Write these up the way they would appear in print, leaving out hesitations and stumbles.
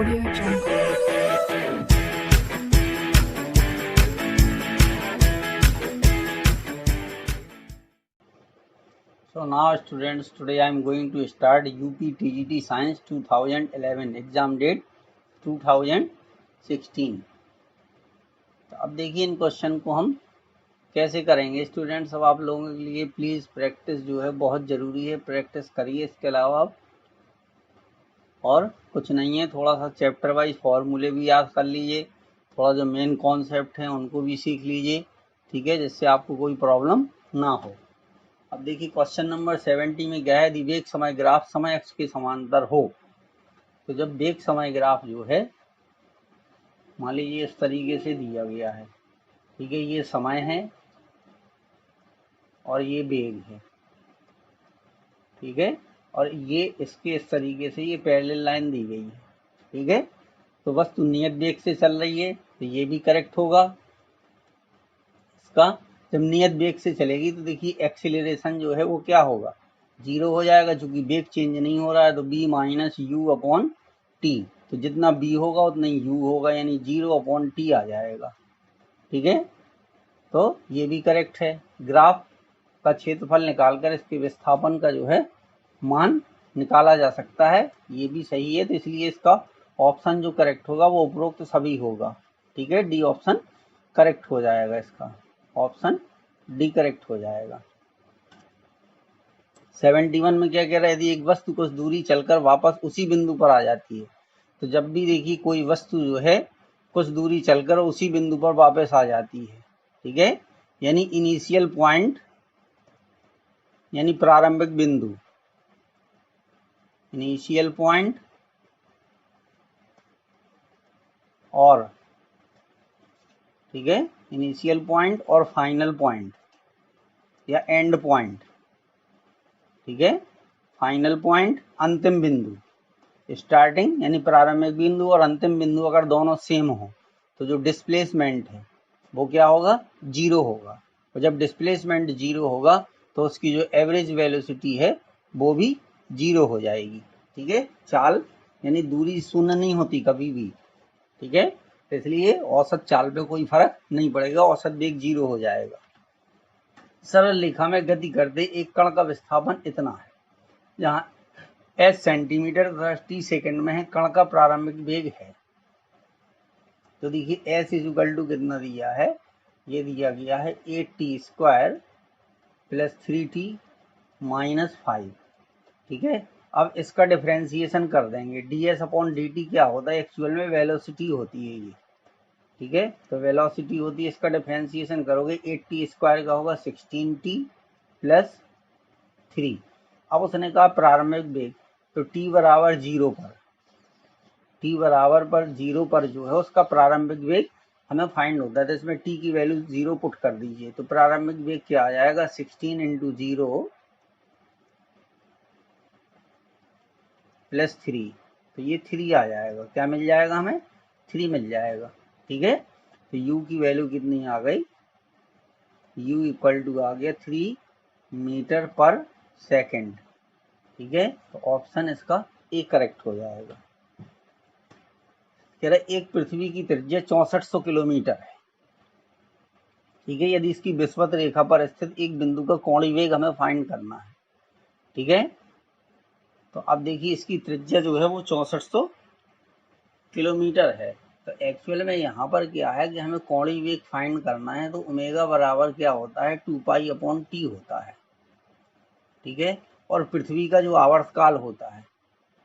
Audio Jungle. So now students, today I am going to start UP TGT Science 2011 exam date 2016। तो अब देखिए इन question को हम कैसे करेंगे स्टूडेंट्स। अब आप लोगों के लिए प्लीज़ प्रैक्टिस जो है बहुत ज़रूरी है, प्रैक्टिस करिए। इसके अलावा आप और कुछ नहीं है, थोड़ा सा चैप्टर वाइज फॉर्मूले भी याद कर लीजिए, थोड़ा जो मेन कॉन्सेप्ट हैं उनको भी सीख लीजिए, ठीक है, जिससे आपको कोई प्रॉब्लम ना हो। अब देखिए क्वेश्चन नंबर 70 में क्या है, यदि वेग समय ग्राफ समय एक्स के समांतर हो। तो जब वेग समय ग्राफ जो है मान लीजिए इस तरीके से दिया गया है, ठीक है, ये समय है और ये वेग है, ठीक है, और ये इसके इस तरीके से ये पैरेलल लाइन दी गई है, ठीक है। तो वस्तु नियत वेग से चल रही है तो ये भी करेक्ट होगा इसका। जब नियत वेग से चलेगी तो देखिए एक्सीलरेशन जो है वो क्या होगा, 0 हो जाएगा, चूंकि वेग चेंज नहीं हो रहा है तो b minus you upon T. तो जितना b होगा उतना ही u होगा, यानी 0 अपॉन टी आ जाएगा, ठीक है। तो ये भी करेक्ट है। ग्राफ का क्षेत्रफल निकालकर इसके विस्थापन का जो है मान निकाला जा सकता है, ये भी सही है। तो इसलिए इसका ऑप्शन जो करेक्ट होगा वो उपरोक्त सभी होगा, ठीक है, डी ऑप्शन करेक्ट हो जाएगा, इसका ऑप्शन डी करेक्ट हो जाएगा। 71 में क्या कह रहा है, यदि एक वस्तु कुछ दूरी चलकर वापस उसी बिंदु पर आ जाती है। तो जब भी देखिए कोई वस्तु जो है कुछ दूरी चलकर उसी बिंदु पर वापस आ जाती है, ठीक है, यानी इनिशियल पॉइंट यानी प्रारंभिक बिंदु, इनिशियल पॉइंट और, ठीक है, इनिशियल पॉइंट और फाइनल पॉइंट या एंड पॉइंट, ठीक है, फाइनल पॉइंट अंतिम बिंदु, स्टार्टिंग यानी प्रारंभिक बिंदु और अंतिम बिंदु अगर दोनों सेम हो तो जो डिस्प्लेसमेंट है वो क्या होगा, 0 होगा। और जब डिस्प्लेसमेंट 0 होगा तो उसकी जो एवरेज वेलोसिटी है वो भी 0 हो जाएगी, ठीक है। चाल यानी दूरी शून्य नहीं होती कभी भी, ठीक है, तो इसलिए औसत चाल पे कोई फर्क नहीं पड़ेगा, औसत वेग 0 हो जाएगा। सरल रेखा में गति करते एक कण का विस्थापन इतना है, जहाँ s सेंटीमीटर तथा t सेकंड में है, कण का प्रारंभिक वेग है। तो देखिए s इक्वल टू कितना दिया है, ये दिया गया है 8t² प्लस 3t माइनस 5, ठीक है। अब इसका डिफरेंशिएशन कर देंगे, ds अपॉन dt क्या होता है, एक्चुअल में वेलोसिटी होती है ये, ठीक है। तो वेलोसिटी होती है, इसका डिफरेंशिएशन करोगे 8t² का होगा 16t प्लस 3। अब उसने कहा प्रारंभिक वेग, तो t बराबर 0 पर, t बराबर पर 0 पर जो है उसका प्रारंभिक वेग हमें फाइंड होता है। तो इसमें t की वैल्यू 0 पुट कर दीजिए, तो प्रारंभिक वेग क्या आ जाएगा, 16 इंटू 0 प्लस 3, तो ये 3 आ जाएगा। क्या मिल जाएगा हमें, 3 मिल जाएगा, ठीक है। तो u की वैल्यू कितनी आ गई, u इक्वल टू आ गया 3 मीटर पर सेकेंड, ठीक है। तो ऑप्शन इसका ए करेक्ट हो जाएगा। कह रहा एक पृथ्वी की त्रिज्या 6400 किलोमीटर है, ठीक है, यदि इसकी विषुवत रेखा पर स्थित एक बिंदु का कोणीय वेग हमें फाइंड करना है, ठीक है। तो अब देखिए इसकी त्रिज्या जो है वो 6400 किलोमीटर है। तो एक्चुअल में यहाँ पर क्या है कि हमें कोणीय वेग फाइंड करना है, तो ओमेगा बराबर क्या होता है, 2 पाई अपॉन टी होता है, ठीक है। और पृथ्वी का जो आवर्तकाल होता है,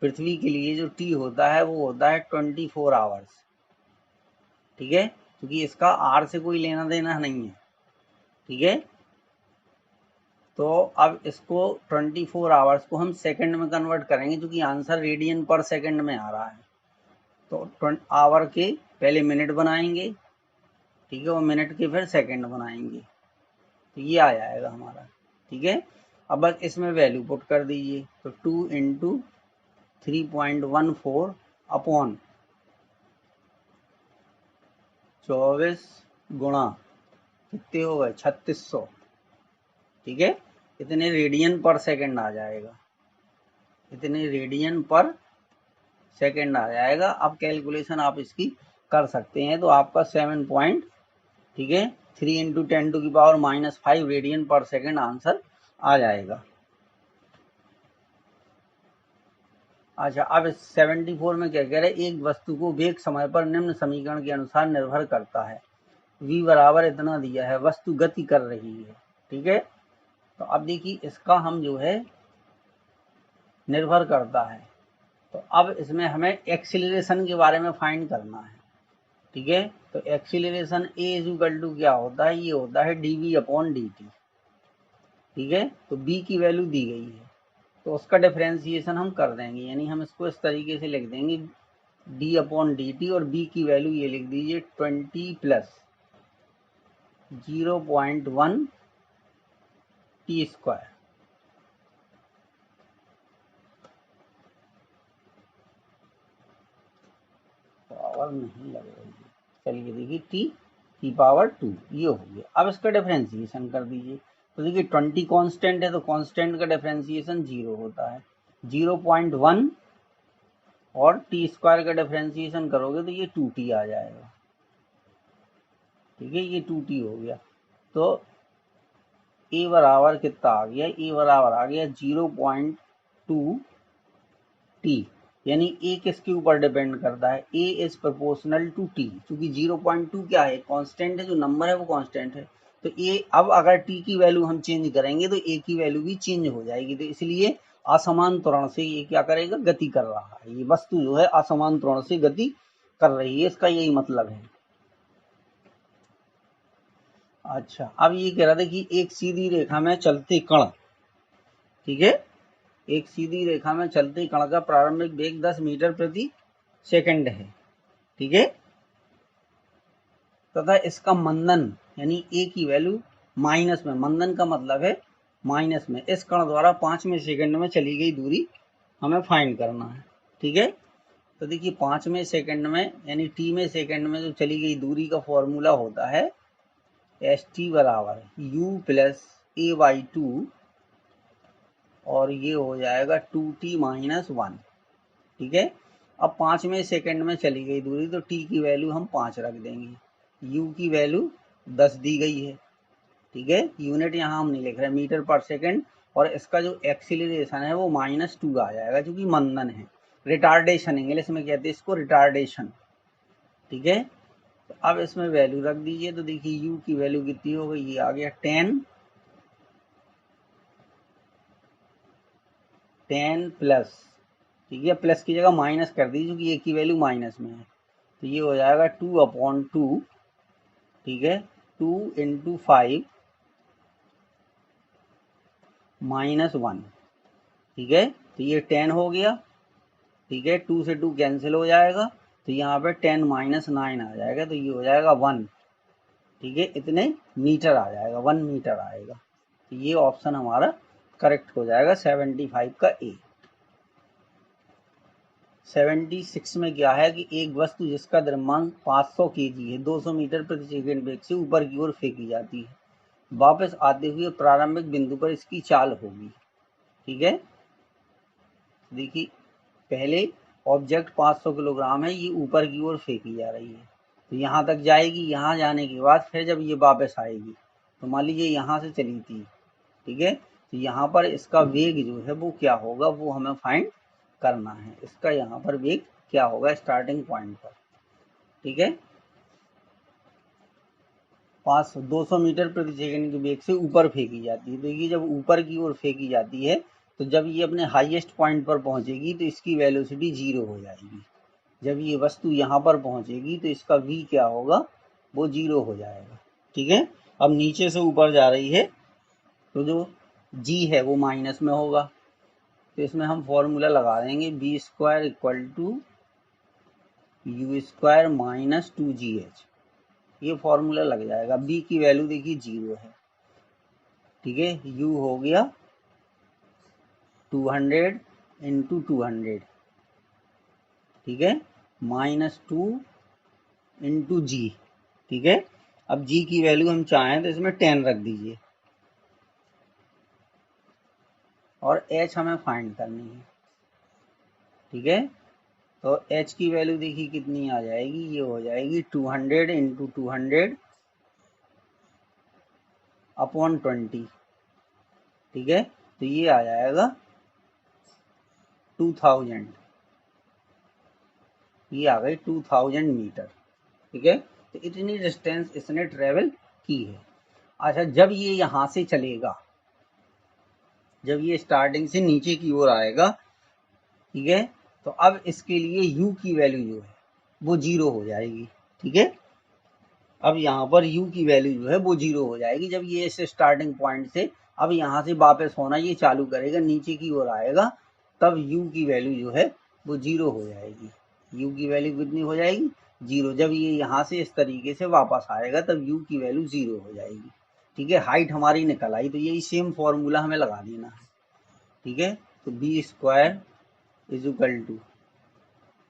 पृथ्वी के लिए जो टी होता है वो होता है 24 आवर्स, ठीक है, क्योंकि इसका आर से कोई लेना देना नहीं है, ठीक है। तो अब इसको 24 आवर्स को हम सेकंड में कन्वर्ट करेंगे, क्योंकि आंसर रेडियन पर सेकंड में आ रहा है। तो आवर के पहले मिनट बनाएंगे, ठीक है, और मिनट के फिर सेकंड बनाएंगे, तो ये आ जाएगा हमारा, ठीक है। अब बस इसमें वैल्यू पुट कर दीजिए, तो 2 इंटू 3.14 अपॉन 24 गुणा कितने हो गए 3600, ठीक है, इतने रेडियन पर सेकंड आ जाएगा, इतने रेडियन पर सेकेंड आ जाएगा। अब कैलकुलेशन आप इसकी कर सकते हैं, तो आपका 7 पॉइंट, ठीक है, 3 इंटू 10⁻⁻5 रेडियन पर सेकेंड आंसर आ जाएगा। अच्छा, अब 74 में क्या कह रहे हैं, एक वस्तु को वेग समय पर निम्न समीकरण के अनुसार निर्भर करता है। v बराबर इतना दिया है, वस्तु गति कर रही है, ठीक है। तो अब देखिए इसका हम जो है निर्भर करता है, तो अब इसमें हमें एक्सीलरेशन के बारे में फाइंड करना है, ठीक है। तो acceleration a is equal to क्या होता है, ये होता है dv/dt, ठीक है। तो b की वैल्यू दी गई है, तो उसका डिफरेंशिएशन हम कर देंगे, यानी हम इसको इस तरीके से लिख देंगे d/dt, और b की वैल्यू ये लिख दीजिए 20 प्लस 0.1 t स्क्वायर। पावर नहीं लग रही है, चलिए देखिए टी पावर 2 ये हो गया। अब इसका डिफरेंशिएशन कर दीजिए, तो देखिए 20 कांस्टेंट है, तो कांस्टेंट का डिफरेंशिएशन 0 होता है, 0.1 और टी स्क्वायर का डिफरेंशिएशन करोगे तो ये 2t आ जाएगा, ठीक है, ये 2t हो गया। तो a बराबर कितना आ गया, a बराबर आ गया 0.2t, यानी a किसके ऊपर डिपेंड करता है, a is proportional to t, क्योंकि 0.2 क्या है, कांस्टेंट है, जो नंबर है वो कांस्टेंट है। तो a, अब अगर t की वैल्यू हम चेंज करेंगे तो a की वैल्यू भी चेंज हो जाएगी, तो इसलिए असमान त्वरण से ये क्या करेगा, गति कर रहा है, ये वस्तु जो है असमान त्वरण से गति कर रही है, इसका यही मतलब है। अच्छा, अब ये कह रहा था कि एक सीधी रेखा में चलते कण, ठीक है, एक सीधी रेखा में चलते कण का प्रारंभिक वेग 10 मीटर प्रति सेकंड है, ठीक है, तथा इसका मंदन यानी ए की वैल्यू माइनस में, मंदन का मतलब है माइनस में, इस कण द्वारा 5वें सेकंड में चली गई दूरी हमें फाइंड करना है, ठीक है। तो देखिए 5वें सेकंड में यानी टी में सेकंड में जो चली गई दूरी का फॉर्मूला होता है एस टी बराबर u प्लस a/2, और ये हो जाएगा 2t-1, ठीक है। अब 5वें सेकंड में चली गई दूरी, तो t की वैल्यू हम 5 रख देंगे, u की वैल्यू 10 दी गई है, ठीक है, यूनिट यहाँ हम नहीं लिख रहे, मीटर पर सेकंड, और इसका जो एक्सीलरेशन है वो -2 आ जाएगा, क्योंकि मंदन है, रिटार्डेशन इंग्लिश में कहते हैं इसको, रिटार्डेशन, ठीक है। तो अब इसमें वैल्यू रख दीजिए, तो देखिए u की वैल्यू कितनी हो गई, ये आ गया 10 प्लस, ठीक है, प्लस की जगह माइनस कर दीजिए क्योंकि ए की वैल्यू माइनस में है, तो ये हो जाएगा 2/2, ठीक है, 2 इंटू 5 -1, ठीक है, तो ये 10 हो गया, ठीक है, 2 से 2 कैंसिल हो जाएगा, तो यहाँ पे 10 -9 आ जाएगा, तो ये हो जाएगा 1, ठीक है, इतने मीटर आ जाएगा, 1 मीटर आएगा, तो ये ऑप्शन हमारा करेक्ट हो जाएगा 75 का ए। 76 में क्या है कि एक वस्तु जिसका द्रव्यमान 500 kg है 200 मीटर प्रति सेकंड वेग से ऊपर की ओर फेंकी जाती है, वापस आते हुए प्रारंभिक बिंदु पर इसकी चाल होगी, ठीक है। देखिए पहले ऑब्जेक्ट 500 किलोग्राम है, ये ऊपर की ओर फेंकी जा रही है, तो यहाँ तक जाएगी, यहाँ जाने के बाद फिर जब ये वापस आएगी, तो मान लीजिए यहाँ से चली थी, ठीक है, तो यहाँ पर इसका वेग जो है वो क्या होगा, वो हमें फाइंड करना है, इसका यहाँ पर वेग क्या होगा स्टार्टिंग पॉइंट पर, ठीक है। 200 मीटर प्रति सेकंड के वेग से ऊपर फेंकी जाती है, तो ये जब ऊपर की ओर फेंकी जाती है, तो जब ये अपने हाईएस्ट पॉइंट पर पहुंचेगी तो इसकी वेलोसिटी 0 हो जाएगी, जब ये वस्तु यहाँ पर पहुंचेगी तो इसका v क्या होगा, वो 0 हो जाएगा, ठीक है। अब नीचे से ऊपर जा रही है, तो जो g है वो माइनस में होगा, तो इसमें हम फॉर्मूला लगा देंगे b² = u² - 2gh, ये फॉर्मूला लग जाएगा। b की वैल्यू देखिए 0 है, ठीक है, u हो गया 200 इंटू 200, ठीक है, -2 इंटू जी, ठीक है। अब g की वैल्यू हम चाहें तो इसमें 10 रख दीजिए, और h हमें फाइंड करनी है, ठीक है। तो h की वैल्यू देखिए कितनी आ जाएगी, ये हो जाएगी 200 इंटू 200 अपॉन 20, ठीक है। तो ये आ जाएगा 2000, ये आ गई 2000 मीटर, ठीक है। तो इतनी डिस्टेंस इसने ट्रेवल की है। अच्छा, जब ये यहाँ से चलेगा, जब ये स्टार्टिंग से नीचे की ओर आएगा, ठीक है, तो अब इसके लिए u की वैल्यू जो है वो 0 हो जाएगी, ठीक है। अब यहाँ पर u की वैल्यू जो है वो 0 हो जाएगी जब ये इस स्टार्टिंग पॉइंट से अब यहाँ से वापस होना ये चालू करेगा, नीचे की ओर आएगा, तब u की वैल्यू जो है वो 0 हो जाएगी। u की वैल्यू कितनी हो जाएगी, 0। जब ये यहाँ से इस तरीके से वापस आएगा तब u की वैल्यू 0 हो जाएगी, ठीक है। हाइट हमारी निकल आई, तो यही सेम फॉर्मूला हमें लगा देना है, ठीक है। तो B square is equal to,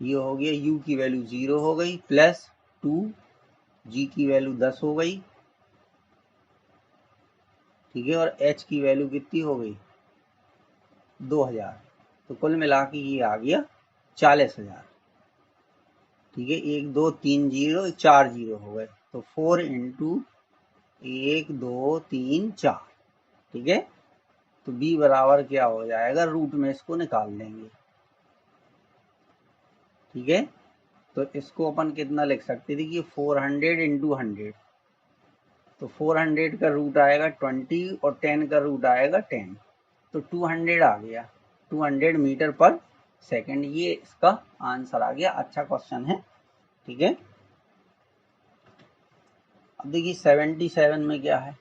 ये हो गया u की वैल्यू 0 हो गई, प्लस 2, g की वैल्यू 10 हो गई, ठीक है, और h की वैल्यू कितनी हो गई 2000। तो कुल मिला के ये आ गया 40,000, ठीक है। 1 2 3 0 4 0 हो गए, तो 4 इंटू 1 2 3 4, ठीक है। तो b बराबर क्या हो जाएगा, रूट में इसको निकाल लेंगे, ठीक है। तो इसको अपन कितना लिख सकते थे कि 400 इंटू 100, तो 400 का रूट आएगा 20 और 10 का रूट आएगा 10, तो 200 आ गया, 200 मीटर पर सेकंड, ये इसका आंसर आ गया। अच्छा क्वेश्चन है, ठीक है। अब देखिए 77 में क्या है,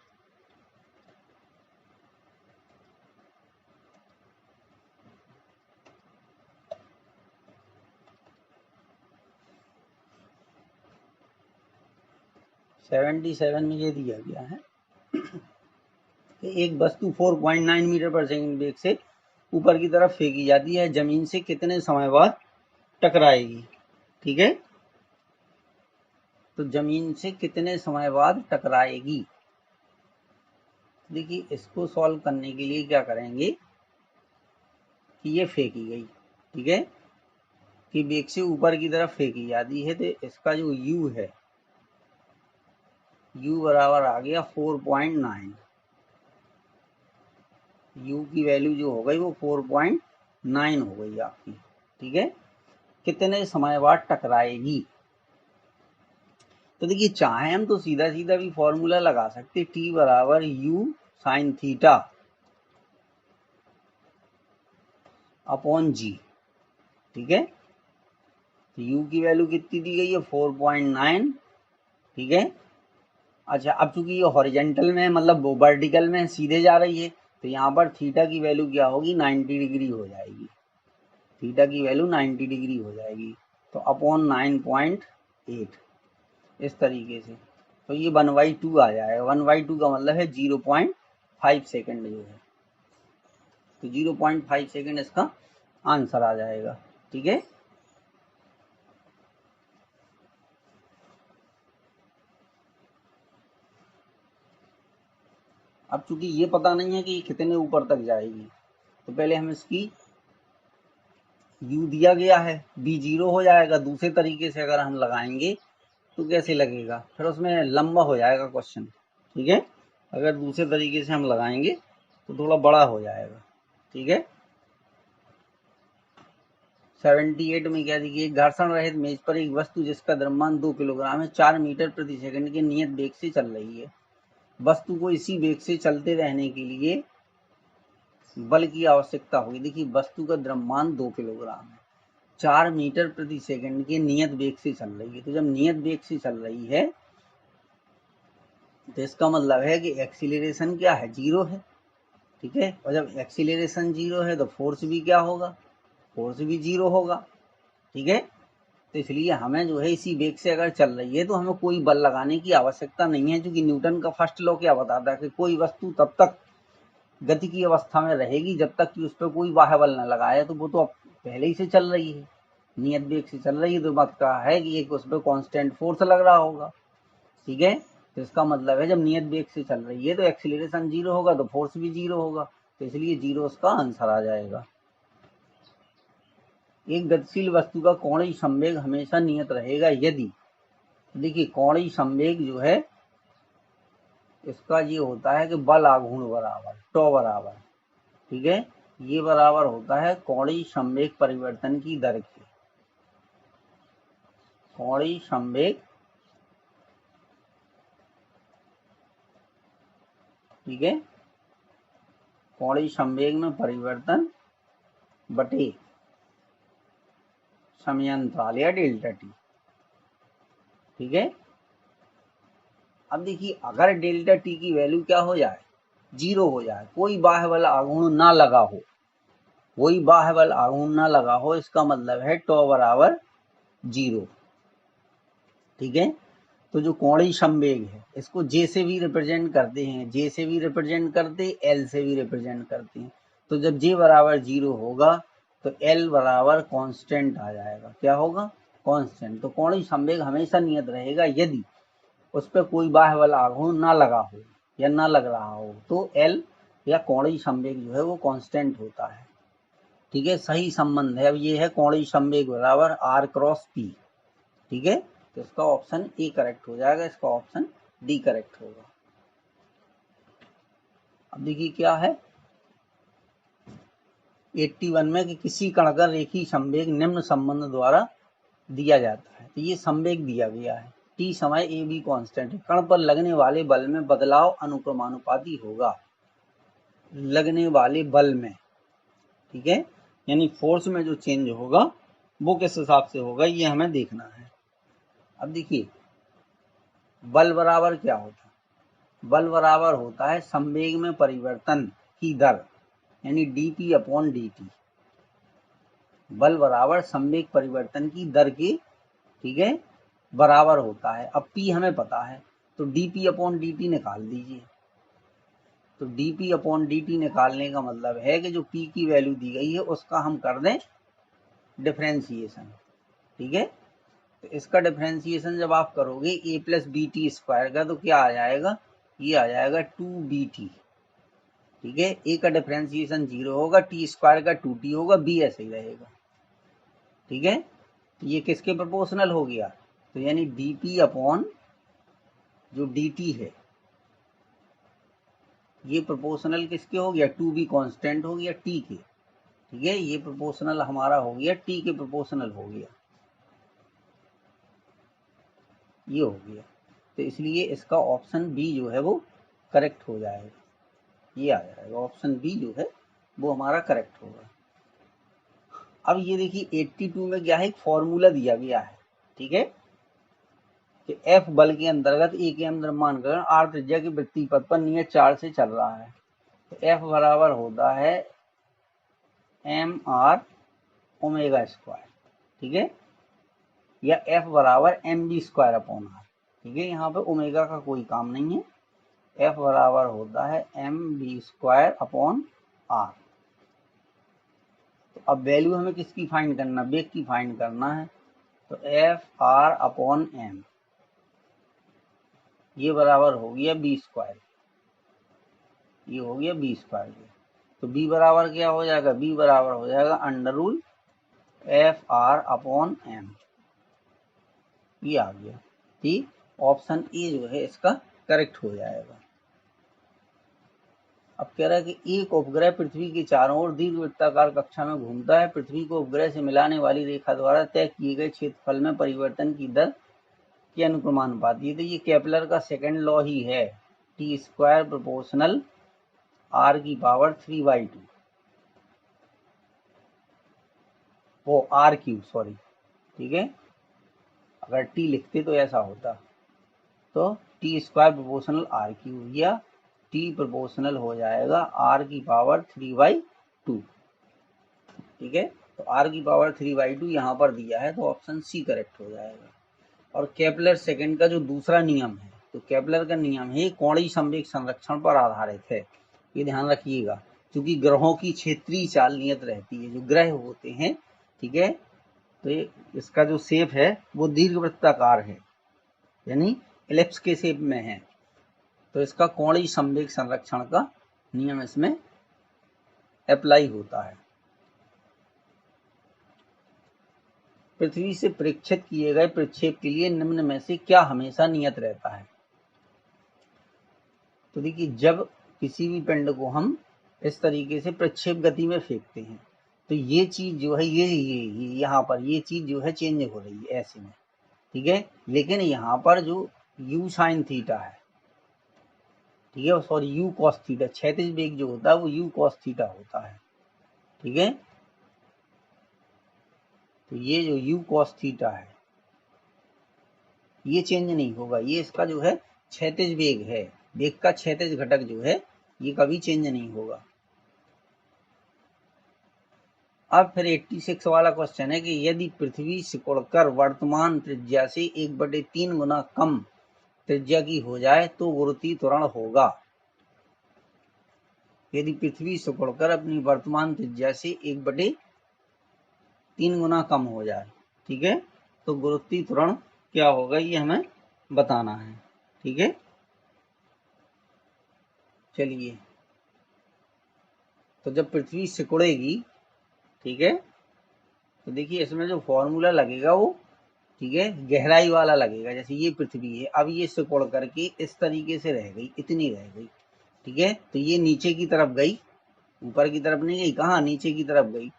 सेवेंटी सेवन में ये दिया गया है कि एक वस्तु 4.9 मीटर पर सेकंड वेग से ऊपर की तरफ फेंकी जाती है, जमीन से कितने समय बाद टकराएगी, ठीक है। तो जमीन से कितने समय बाद टकराएगी, देखिए इसको सॉल्व करने के लिए क्या करेंगे कि ये फेंकी गई, ठीक है, कि वेग से ऊपर की तरफ फेंकी जाती है, तो इसका जो u है, u बराबर आ गया 4.9, u की वैल्यू जो हो गई वो 4.9 हो गई आपकी, ठीक है। कितने समय बाद टकराएगी, तो देखिए चाहे हम तो सीधा सीधा भी फॉर्मूला लगा सकते, t बराबर u sine theta upon g, ठीक है। तो u की वैल्यू कितनी दी गई है 4.9, ठीक है। अच्छा, अब चूंकि ये हॉरिजेंटल में मतलब वो वर्टिकल में सीधे जा रही है, तो यहाँ पर थीटा की वैल्यू क्या होगी 90 डिग्री हो जाएगी, थीटा की वैल्यू 90 डिग्री हो जाएगी, तो अपॉन 9.8 इस तरीके से, तो ये 1/2 आ जाएगा। 1/2 का मतलब है 0.5 सेकेंड जो है, तो 0.5 सेकेंड इसका आंसर आ जाएगा, ठीक है। अब चूंकि ये पता नहीं है कि कितने ऊपर तक जाएगी, तो पहले हम इसकी u दिया गया है, b 0 हो जाएगा। दूसरे तरीके से अगर हम लगाएंगे तो कैसे लगेगा, फिर उसमें लंबा हो जाएगा क्वेश्चन, ठीक है। अगर दूसरे तरीके से हम लगाएंगे तो थोड़ा बड़ा हो जाएगा, ठीक है। 78 में क्या देखिए, घर्षण रहित मेज पर एक वस्तु जिसका द्रव्यमान 2 किलोग्राम है 4 मीटर प्रति सेकंड के नियत वेग से चल रही है। वस्तु को इसी वेग से चलते रहने के लिए बल की आवश्यकता होगी। देखिए वस्तु का द्रव्यमान 2 किलोग्राम है, 4 मीटर प्रति सेकंड के नियत वेग से चल रही है, तो जब नियत वेग से चल रही है तो इसका मतलब है कि एक्सीलरेशन क्या है 0 है, ठीक है। और जब एक्सीलरेशन 0 है तो फोर्स भी क्या होगा, फोर्स भी 0 होगा, ठीक है। तो इसलिए हमें जो है इसी वेग से अगर चल रही है तो हमें कोई बल लगाने की आवश्यकता नहीं है, क्योंकि न्यूटन का फर्स्ट लॉ क्या बताता है कि कोई वस्तु तब तक गति की अवस्था में रहेगी जब तक कि उस पर कोई बाह्य बल न लगाए। तो वो तो अब पहले ही से चल रही है, नियत वेग से चल रही है, तो मत कहा है कि एक उस पर कांस्टेंट फोर्स लग रहा होगा, ठीक है। तो इसका मतलब है जब नियत वेग से चल रही है तो एक्सीलरेशन 0 होगा तो फोर्स भी 0 होगा, तो इसलिए 0 उसका आंसर आ जाएगा। एक गतिशील वस्तु का कोणीय संवेग हमेशा नियत रहेगा यदि, देखिए कोणीय संवेग जो है इसका ये होता है कि बल आघूर्ण बराबर टॉ बराबर, ठीक है, ये बराबर होता है कोणीय संवेग परिवर्तन की दर के, कोणीय संवेग, ठीक है, कोणीय संवेग में परिवर्तन बटे समयांतराल या डेल्टा टी, ठीक है। अब देखिए अगर डेल्टा टी की वैल्यू क्या हो जाए, 0 हो जाए, कोई बाह्य बल आघूर्ण ना लगा हो, कोई बाह्य बल आघूर्ण ना लगा हो, इसका मतलब है टॉ बराबर 0, ठीक है। तो जो कोणीय संवेग है इसको जे से भी रिप्रेजेंट करते हैं, जे से भी रिप्रेजेंट करते, एल से भी रिप्रेजेंट करते हैं। तो जब जे बराबर 0 होगा तो एल बराबर कांस्टेंट आ जाएगा, क्या होगा, कांस्टेंट। तो कोणीय संवेग हमेशा नियत रहेगा यदि उस पर कोई बाह्य बल आघूर्ण ना लगा हो या ना लग रहा हो, तो एल या कोणीय संवेग जो है वो कांस्टेंट होता है, ठीक है। सही संबंध है। अब ये है कोणीय संवेग बराबर आर क्रॉस पी, ठीक है। तो इसका ऑप्शन ए करेक्ट हो जाएगा, इसका ऑप्शन डी करेक्ट होगा। अब देखिए क्या है 81 में कि किसी कण का रेखीय संवेग निम्न संबंध द्वारा दिया जाता है। तो ये संवेग दिया गया है, टी समय ए बी कांस्टेंट है, कण पर लगने वाले बल में बदलाव अनुक्रमानुपाती होगा, लगने वाले बल में, ठीक है, यानी फोर्स में जो चेंज होगा वो किस हिसाब से होगा ये हमें देखना है। अब देखिए बल बराबर क्या होता है, बल बराबर होता है संवेग में परिवर्तन की दर, यानी dp अपॉन dt, बल बराबर संवेग परिवर्तन की दर के, ठीक है, बराबर होता है। अब p हमें पता है तो dp अपॉन dt निकाल दीजिए। तो dp अपॉन dt निकालने का मतलब है कि जो p की वैल्यू दी गई है उसका हम कर दें डिफरेंशिएशन, ठीक है। तो इसका डिफरेंशिएशन जब आप करोगे a plus B T square का तो क्या आ जाएगा, ये आ जाएगा 2bt, ठीक है। ए का डिफरेंशिएशन 0 होगा, टी स्क्वायर का 2t होगा, बी ऐसे ही रहेगा, ठीक है। तो ये किसके प्रोपोर्शनल हो गया, तो यानी dp अपॉन जो dt है ये प्रोपोर्शनल किसके हो गया, 2b कांस्टेंट हो गया t के, ठीक है। ये प्रोपोर्शनल हमारा हो गया t के प्रोपोर्शनल हो गया, ये हो गया। तो इसलिए इसका ऑप्शन बी जो है वो करेक्ट हो जाएगा, ये आ जाएगा, ऑप्शन बी जो है वो हमारा करेक्ट होगा। अब ये देखिए 82 में क्या है, एक फॉर्मूला दिया गया है, ठीक है, कि एफ बल के अंतर्गत ए के द्रव्यमान कण आर त्रिज्या के वृत्तीय पथ पर नियत चाल से चल रहा है। तो एफ बराबर होता है एम आर ओमेगा स्क्वायर, ठीक है, या एफ बराबर M B square upon R, ठीक है। यहाँ पे ओमेगा का कोई काम नहीं है, एफ बराबर होता है M B square upon R. तो अब वैल्यू हमें किसकी फाइंड करना, वेग की फाइंड करना है। तो एफ आर अपॉन एम ये बराबर हो गया बी स्क्वायर, ये हो गया बी स्क्वायर। तो बी बराबर क्या हो जाएगा, बी बराबर हो जाएगा under root F R upon M, ये आ गया, ठीक। ऑप्शन ए जो है इसका करेक्ट हो जाएगा। अब कह रहा है कि एक उपग्रह पृथ्वी के चारों ओर दीर्घवृत्ताकार कक्षा में घूमता है, पृथ्वी को उपग्रह से मिलाने वाली रेखा द्वारा तय किए गए क्षेत्रफल में परिवर्तन की दर के अनुक्रमानुपाती है। तो ये केपलर का सेकंड लॉ ही है, टी स्क्वायर प्रोपोर्शनल आर की पावर 3/2, वो आर क्यूब, सॉरी, ठीक है, अगर टी लिखते तो ऐसा होता, तो T square proportional R cube या टी प्रोपोर्शनल हो जाएगा आर की पावर 3/2, ठीक है। तो आर की पावर 3/2 यहाँ पर दिया है, तो ऑप्शन सी करेक्ट हो जाएगा। और केपलर सेकंड का जो दूसरा नियम है, तो केपलर का नियम है कोणीय संवेग संरक्षण पर आधारित है, ये ध्यान रखिएगा, क्योंकि ग्रहों की क्षेत्रीय चाल नियत रहती है, जो ग्रह होते हैं, ठीक है। तो इसका जो शेप है वो दीर्घवृत्ताकार है, यानी एलिप्स के शेप में है, तो इसका कोणीय संवेग संरक्षण का नियम इसमें अप्लाई होता है। पृथ्वी से प्रेक्षित किए गए प्रक्षेप के लिए निम्न में से क्या हमेशा नियत रहता है। तो देखिए, जब किसी भी पिंड को हम इस तरीके से प्रक्षेप गति में फेंकते हैं तो ये चीज जो है ये यहाँ पर ये चीज जो है चेंज हो रही है ऐसे में, ठीक है। लेकिन यहाँ पर जो u साइन थीटा है, ठीक है, सॉरी u कॉस थीटा, क्षैतिज वेग जो होता है वो u कॉस थीटा होता है, ठीक है। तो ये जो u कॉस थीटा है ये चेंज नहीं होगा, ये इसका जो है क्षैतिज वेग है, वेग का क्षैतिज घटक जो है ये कभी चेंज नहीं होगा। अब फिर 86 वाला क्वेश्चन है कि यदि पृथ्वी सिकुड़कर वर्तमान त्रिज्या से 1/3 गुना कम त्रिज्या की हो जाए तो गुरुत्वीय त्वरण होगा। यदि पृथ्वी सिकुड़कर अपनी वर्तमान त्रिज्या से 1/3 गुना कम हो जाए, ठीक है, तो गुरुत्वीय त्वरण क्या होगा ये हमें बताना है, ठीक है। चलिए, तो जब पृथ्वी सिकुड़ेगी, ठीक है, तो देखिए इसमें जो फॉर्मूला लगेगा वो, ठीक है, गहराई वाला लगेगा। जैसे ये पृथ्वी है, अब ये सिकुड़ करके इस तरीके से रह गई, इतनी रह गई, ठीक है, तो ये नीचे की तरफ गई, ऊपर की तरफ नहीं गई, कहाँ, नीचे की तरफ गई,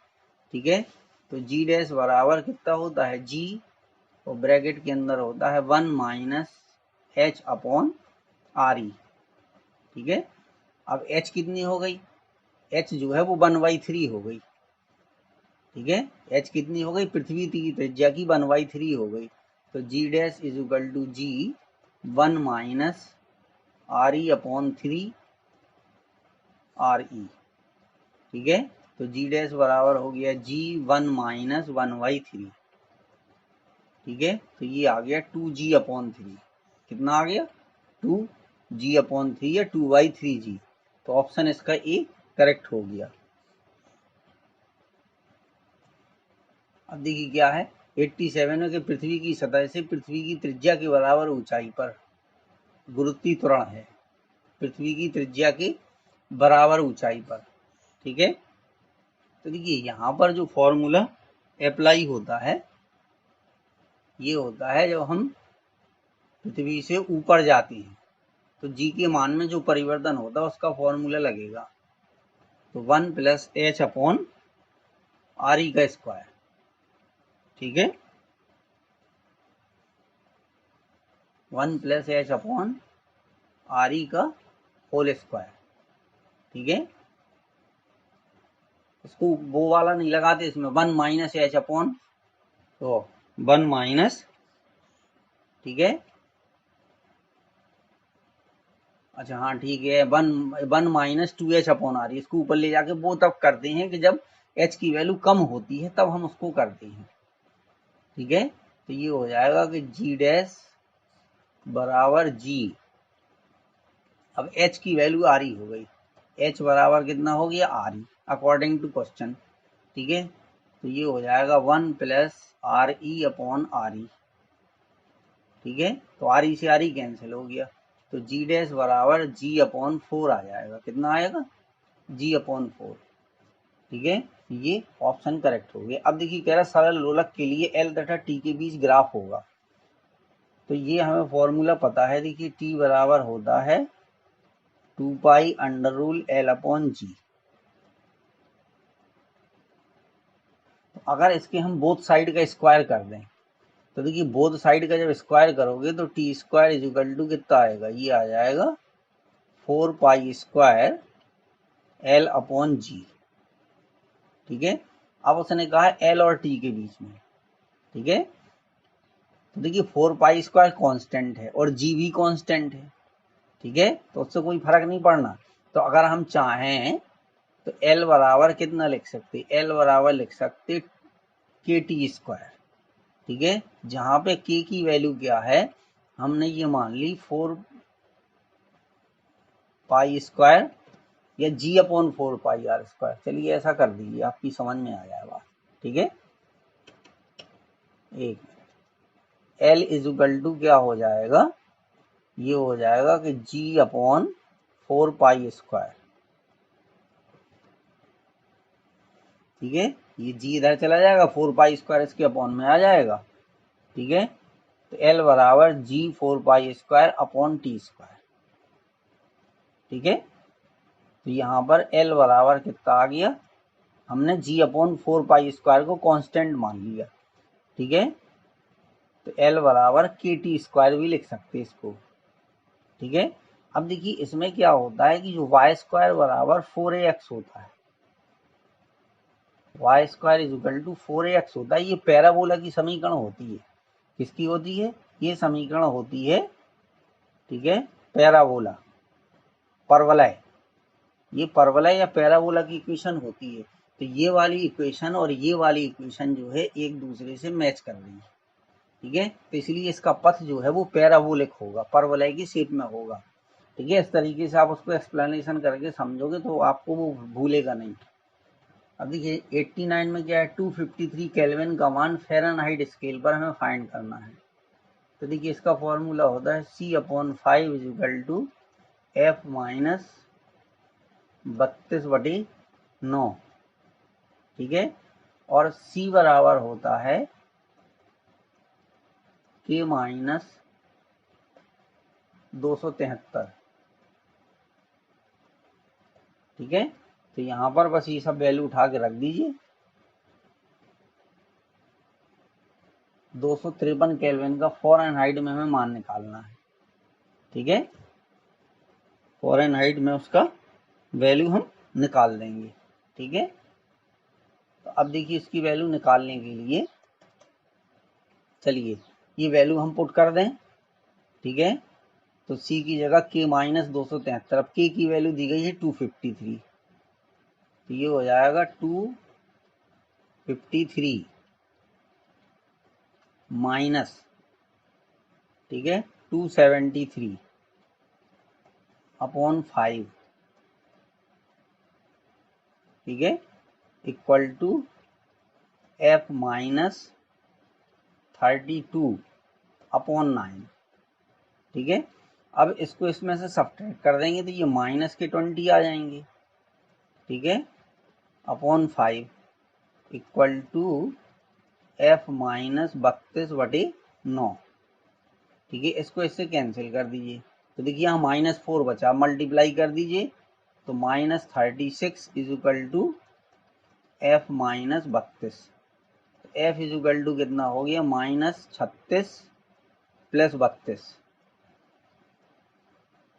ठीक है। तो जी डैश बराबर कितना होता है, जी और ब्रैकेट के अंदर होता है 1 minus H upon R E, ठीक है। अब एच कितनी हो गई, एच जो है वो 1/3 हो गई, ठीक है। एच कितनी हो गई, पृथ्वी की त्रिज्या की 1/3 हो गई। तो G dash is equal to G 1 minus R E upon 3 R E, ठीक है। तो जी डैश बराबर हो गया जी 1 माइनस 1/3, ठीक है। तो ये आ गया 2g अपॉन 3, कितना आ गया 2g अपॉन 3 या 2/3g। तो ऑप्शन इसका ए करेक्ट हो गया। अब देखिए क्या है 87 में कि पृथ्वी की सतह से पृथ्वी की त्रिज्या के बराबर ऊंचाई पर गुरुत्वीय त्वरण है, पृथ्वी की त्रिज्या के बराबर ऊंचाई पर, ठीक है। तो देखिए यहाँ पर जो फॉर्मूला अप्लाई होता है ये होता है जब हम पृथ्वी से ऊपर जाते हैं तो जी के मान में जो परिवर्तन होता है उसका फॉर्मूला लगेगा। तो 1 प्लस एच अपॉन आर ई का स्क्वायर, ठीक है, 1 प्लस एच अपॉन आर ई का होल स्क्वायर, ठीक है। इसको वो वाला नहीं लगाते, इसमें 1 माइनस एच अपॉन, तो 1 माइनस, ठीक है, अच्छा हाँ ठीक है, 1 माइनस 2h अपॉन आर, इसको ऊपर ले जाके वो तब करते हैं कि जब h की वैल्यू कम होती है तब हम उसको करते हैं, ठीक है। तो ये हो जाएगा कि जी डैश बराबर जी, अब h की वैल्यू आर ई हो गई, h बराबर कितना हो गया R E according to question, ठीक है। तो ये हो जाएगा 1 plus R E upon R E, ठीक है। तो आर ई से आर ई कैंसिल हो गया, तो जी डैश बराबर जी अपॉन 4 आ जाएगा, कितना आएगा जी अपॉन 4, ठीक है। ये ऑप्शन करेक्ट हो गया। अब देखिए कह रहा सरल लोलक के लिए एल तथा टी के बीच ग्राफ होगा, तो ये हमें फॉर्मूला पता है, देखिए टी बराबर होता है 2 pi under root L upon G. अगर इसके हम बोथ साइड का स्क्वायर कर दें तो देखिए बोथ साइड का जब स्क्वायर करोगे तो T square is equal to कितना आएगा, ये आ जाएगा 4 pi square L upon G, ठीक है। अब उसने कहा है एल और टी के बीच में, ठीक है। तो देखिए 4 पाई स्क्वायर कांस्टेंट है और जी भी कांस्टेंट है, ठीक है, तो उससे कोई फर्क नहीं पड़ना। तो अगर हम चाहें तो एल बराबर कितना लिख सकते, एल बराबर लिख सकते के टी स्क्वायर, ठीक है, जहां पे के की वैल्यू क्या है हमने ये मान ली 4 पाई स्क्वायर या जी अपॉन 4 पाई आर स्क्वायर। चलिए ऐसा कर दीजिए, आपकी समझ में आ जाएगा, ठीक है। एक एल इज इक्वल टू क्या हो जाएगा, ये हो जाएगा कि जी अपॉन 4 पाई स्क्वायर, ठीक है, ये जी इधर चला जाएगा, 4 पाई स्क्वायर इसके अपॉन में आ जाएगा। ठीक है, तो एल बराबर जी 4 pi square upon T square. ठीक है, तो यहाँ पर एल बराबर कितना आ गया, हमने जी अपॉन 4 पाई स्क्वायर को कांस्टेंट मान लिया। ठीक है, तो एल बराबर के टी स्क्वायर भी लिख सकते हैं इसको। ठीक है, अब देखिए इसमें क्या होता है कि जो वाई स्क्वायर बराबर 4ax होता है, Y square is equal to 4ax होता है, ये पैराबोला की समीकरण होती है। किसकी होती है, ये समीकरण होती है, ठीक है, पैराबोला, परवलय, ये परवलय या पैराबोला की इक्वेशन होती है। तो ये वाली इक्वेशन और ये वाली इक्वेशन जो है एक दूसरे से मैच कर रही है। ठीक है, तो इसलिए इसका पथ जो है वो पैराबोलिक होगा, परवलय की शेप में होगा। ठीक है, इस तरीके से आप उसको एक्सप्लेनेशन करके समझोगे तो आपको वो भूलेगा नहीं। अब देखिए 89 में क्या है, 253 केल्विन का मान फ़ारेनहाइट स्केल पर हमें फाइंड करना है। तो देखिए इसका फॉर्मूला होता है C/5 is equal to F minus 32/9। ठीक है, और C बराबर होता है K माइनस 273। ठीक है, तो यहाँ पर बस ये सब वैल्यू उठा के रख दीजिए। 253 केल्विन का फ़ारेनहाइट में हमें मान निकालना है। ठीक है, फ़ारेनहाइट में उसका वैल्यू हम निकाल देंगे। ठीक है, तो अब देखिए इसकी वैल्यू निकालने के लिए चलिए ये वैल्यू हम पुट कर दें। ठीक है, तो C की जगह K माइनस 273, अब K की वैल्यू दी गई है 253, तो ये हो जाएगा 253 माइनस, ठीक है, 273 अपॉन 5। ठीक है, equal to F minus 32 upon 9। ठीक है, अब इसको इसमें से सब्ट्रैक्ट कर देंगे तो ये माइनस के 20 आ जाएंगे। ठीक है, upon 5 equal to F minus 32/9। ठीक है, इसको इससे कैंसिल कर दीजिए, तो देखिए यहाँ -4 बचा, मल्टीप्लाई कर दीजिए तो -36 is equal to F minus 32। F is equal to कितना हो गया, -36 प्लस 32,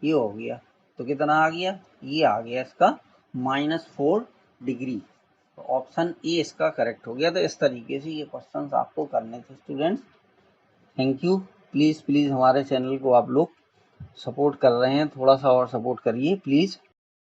ये हो गया। तो कितना आ गया, ये आ गया इसका -4 डिग्री। तो ऑप्शन ए इसका करेक्ट हो गया। तो इस तरीके से ये क्वेश्चंस आपको करने थे स्टूडेंट्स। Thank you. प्लीज़ हमारे चैनल को आप लोग सपोर्ट कर रहे हैं, थोड़ा सा और सपोर्ट करिए प्लीज़।